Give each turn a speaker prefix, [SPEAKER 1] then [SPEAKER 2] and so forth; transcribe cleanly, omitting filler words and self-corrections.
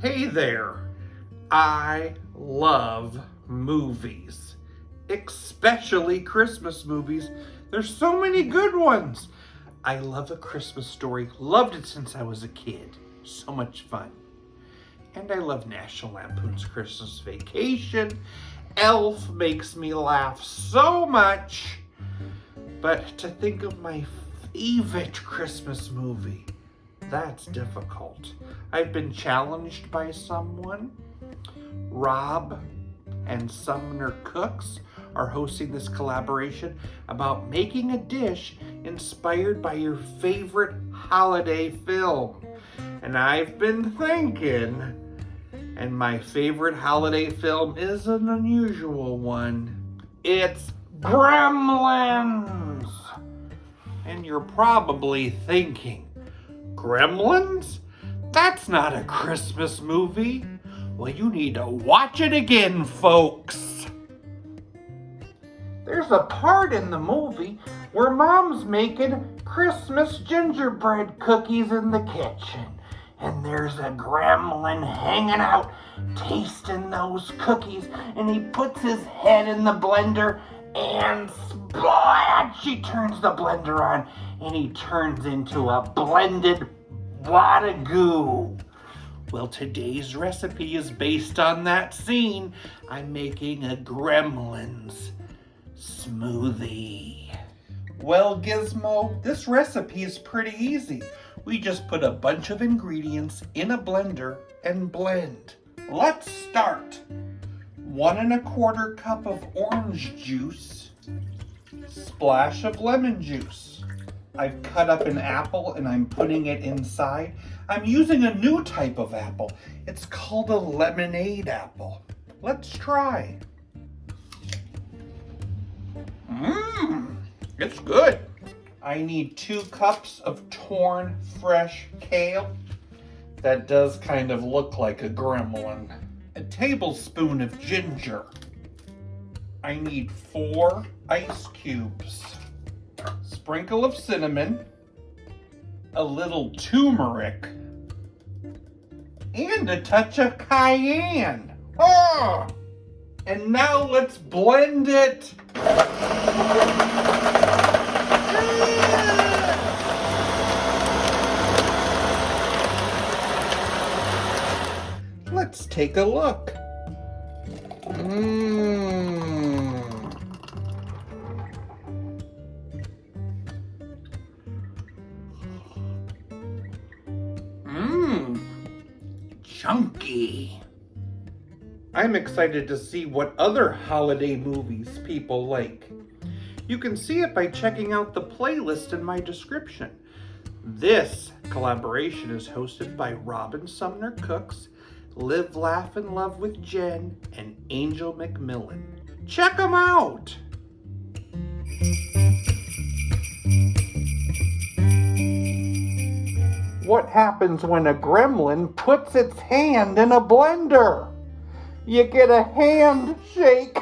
[SPEAKER 1] Hey there. I love movies, especially Christmas movies. There's so many good ones. I love A Christmas Story. Loved it since I was a kid. So much fun. And I love National Lampoon's Christmas Vacation. Elf makes me laugh so much. But to think of my favorite Christmas movie, that's difficult. I've been challenged by someone. Rob and Sumner Cooks are hosting this collaboration about making a dish inspired by your favorite holiday film. And I've been thinking, and my favorite holiday film is an unusual one. It's Gremlins. And you're probably thinking, Gremlins? That's not a Christmas movie. Well, you need to watch it again, folks. There's a part in the movie where Mom's making Christmas gingerbread cookies in the kitchen. And there's a gremlin hanging out, tasting those cookies, and he puts his head in the blender and splat! She turns the blender on, and he turns into a blended wad of goo. Well, today's recipe is based on that scene. I'm making a Gremlins Smoothie. Well, Gizmo, this recipe is pretty easy. We just put a bunch of ingredients in a blender and blend. Let's start. 1 1/4 cup of orange juice, splash of lemon juice. I've cut up an apple and I'm putting it inside. I'm using a new type of apple. It's called a lemonade apple. Let's try. It's good. I need 2 cups of torn fresh kale. That does kind of look like a gremlin. A tablespoon of ginger. I need 4 ice cubes. Sprinkle of cinnamon. A little turmeric. And a touch of cayenne. Oh! And now let's blend it. Let's take a look. Chunky. I'm excited to see what other holiday movies people like. You can see it by checking out the playlist in my description. This collaboration is hosted by Robin Sumner Cooks, Live, Laugh, and Love with Jen, and Angel McMillan. Check them out! What happens when a gremlin puts its hand in a blender? You get a handshake.